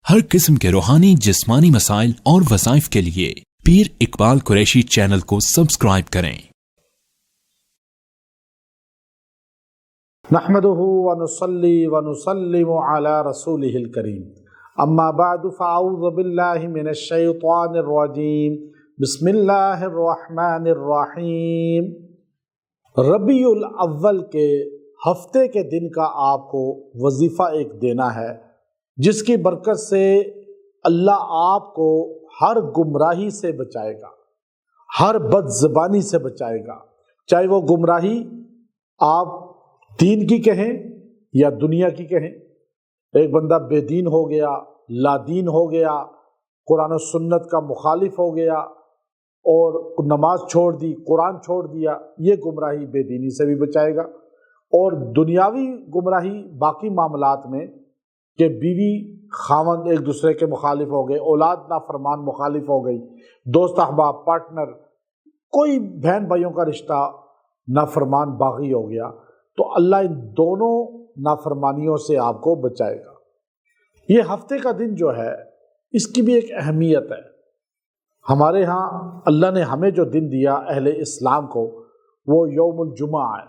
ہر قسم کے روحانی جسمانی مسائل اور وظائف کے لیے پیر اقبال قریشی چینل کو سبسکرائب کریں۔ نحمده ونصلي ونسلم على رسوله الكريم اما بعد فاعوذ بالله من الشيطان الرجيم بسم اللہ الرحمن الرحیم۔ ربیع الاول کے ہفتے کے دن کا آپ کو وظیفہ ایک دینا ہے، جس کی برکت سے اللہ آپ کو ہر گمراہی سے بچائے گا، ہر بد زبانی سے بچائے گا، چاہے وہ گمراہی آپ دین کی کہیں یا دنیا کی کہیں۔ ایک بندہ بے دین ہو گیا، لا دین ہو گیا، قرآن و سنت کا مخالف ہو گیا اور نماز چھوڑ دی، قرآن چھوڑ دیا، یہ گمراہی بے دینی سے بھی بچائے گا۔ اور دنیاوی گمراہی باقی معاملات میں کہ بیوی خاوند ایک دوسرے کے مخالف ہو گئے، اولاد نافرمان مخالف ہو گئی، دوست احباب پارٹنر، کوئی بہن بھائیوں کا رشتہ نافرمان باغی ہو گیا، تو اللہ ان دونوں نافرمانیوں سے آپ کو بچائے گا۔ یہ ہفتے کا دن جو ہے اس کی بھی ایک اہمیت ہے۔ ہمارے ہاں اللہ نے ہمیں جو دن دیا اہل اسلام کو وہ یوم الجمعہ ہے،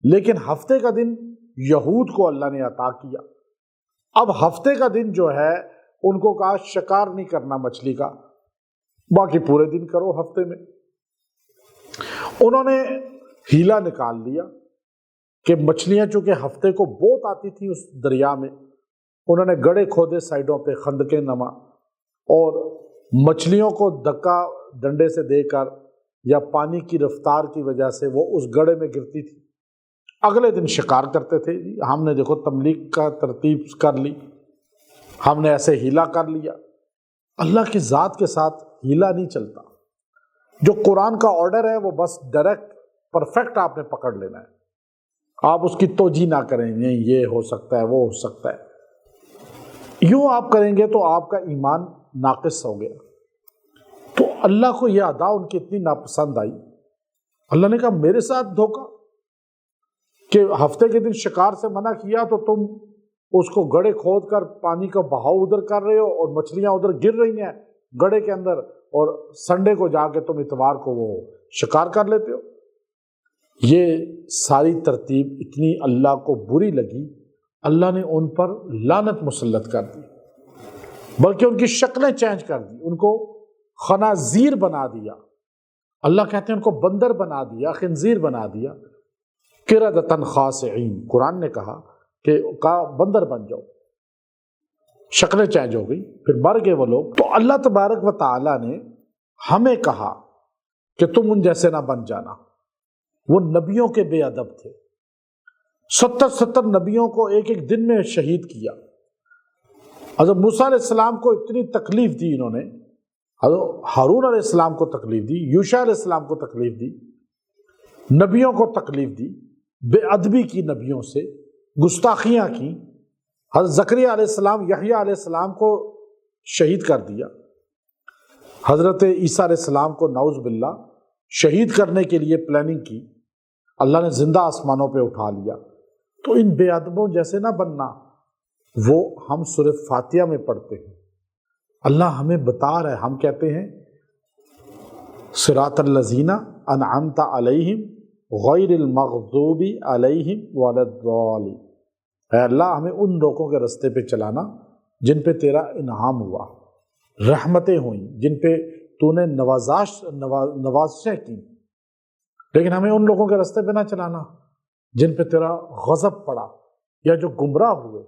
لیکن ہفتے کا دن یہود کو اللہ نے عطا کیا۔ اب ہفتے کا دن جو ہے ان کو کہا شکار نہیں کرنا مچھلی کا، باقی پورے دن کرو ہفتے میں۔ انہوں نے ہیلا نکال لیا کہ مچھلیاں چونکہ ہفتے کو بہت آتی تھی اس دریا میں، انہوں نے گڑھے کھودے سائڈوں پہ خندقیں نما، اور مچھلیوں کو دھکا ڈنڈے سے دے کر یا پانی کی رفتار کی وجہ سے وہ اس گڑھے میں گرتی تھی، اگلے دن شکار کرتے تھے۔ ہم نے دیکھو تملیغ کا ترتیب کر لی، ہم نے ایسے ہیلا کر لیا۔ اللہ کی ذات کے ساتھ ہیلا نہیں چلتا۔ جو قرآن کا آرڈر ہے وہ بس ڈائریکٹ پرفیکٹ آپ نے پکڑ لینا ہے، آپ اس کی توجیہ نہ کریں، نہیں یہ ہو سکتا ہے وہ ہو سکتا ہے، یوں آپ کریں گے تو آپ کا ایمان ناقص ہو گیا۔ تو اللہ کو یہ ادا ان کی اتنی ناپسند آئی، اللہ نے کہا میرے ساتھ دھوکہ کہ ہفتے کے دن شکار سے منع کیا تو تم اس کو گڑھے کھود کر پانی کا بہاؤ ادھر کر رہے ہو اور مچھلیاں ادھر گر رہی ہیں گڑھے کے اندر، اور سنڈے کو جا کے تم اتوار کو وہ شکار کر لیتے ہو۔ یہ ساری ترتیب اتنی اللہ کو بری لگی، اللہ نے ان پر لعنت مسلط کر دی، بلکہ ان کی شکلیں چینج کر دی، ان کو خنازیر بنا دیا۔ اللہ کہتے ہیں ان کو بندر بنا دیا، خنزیر بنا دیا، قردۃ خاسئین۔ قرآن نے کہا کہ بندر بن جاؤ، شکلیں چینج ہو گئی، پھر مر گئے وہ لوگ۔ تو اللہ تبارک و تعالیٰ نے ہمیں کہا کہ تم ان جیسے نہ بن جانا۔ وہ نبیوں کے بے ادب تھے، 70 نبیوں کو ایک ایک دن میں شہید کیا۔ حضرت موسیٰ علیہ السلام کو اتنی تکلیف دی انہوں نے، حضرت ہارون علیہ السلام کو تکلیف دی، یوشع علیہ السلام کو تکلیف دی، نبیوں کو تکلیف دی، بے ادبی کی نبیوں سے، گستاخیاں کی۔ حضرت زکریا علیہ السلام، یحییٰ علیہ السلام کو شہید کر دیا، حضرت عیسیٰ علیہ السلام کو نعوذ باللہ شہید کرنے کے لیے پلاننگ کی، اللہ نے زندہ آسمانوں پہ اٹھا لیا۔ تو ان بے ادبوں جیسے نہ بننا، وہ ہم سورہ فاتحہ میں پڑھتے ہیں، اللہ ہمیں بتا رہا ہے، ہم کہتے ہیں صراط الذین انعمت علیہم غیر المغضوب علیہم ولا الضالین۔ اے اللہ ہمیں ان لوگوں کے رستے پہ چلانا جن پہ تیرا انعام ہوا، رحمتیں ہوئیں، جن پہ تو نے نوازشیں کی، لیکن ہمیں ان لوگوں کے رستے پہ نہ چلانا جن پہ تیرا غضب پڑا یا جو گمراہ ہوئے۔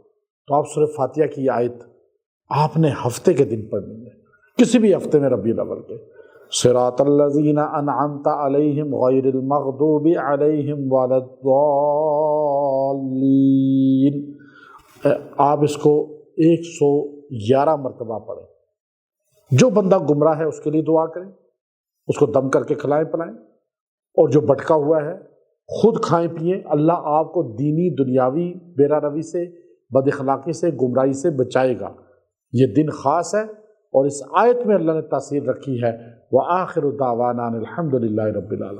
تو آپ سورہ فاتحہ کی آیت آپ نے ہفتے کے دن پڑھنی ہے، کسی بھی ہفتے میں ربیع الاول کے، صراط الذین انعمت علیہم غیر المغضوب علیہم ولا الضالین۔ آپ اس کو 111 مرتبہ پڑھیں۔ جو بندہ گمراہ ہے اس کے لیے دعا کریں، اس کو دم کر کے کھلائیں پلائیں، اور جو بھٹکا ہوا ہے خود کھائیں پئیں۔ اللہ آپ کو دینی دنیاوی بیرا روی سے، بد اخلاقی سے، گمراہی سے بچائے گا۔ یہ دن خاص ہے، اور اس آیت میں اللہ نے تاثیر رکھی ہے۔ وآخر دعوانا الحمد للہ رب العالمین۔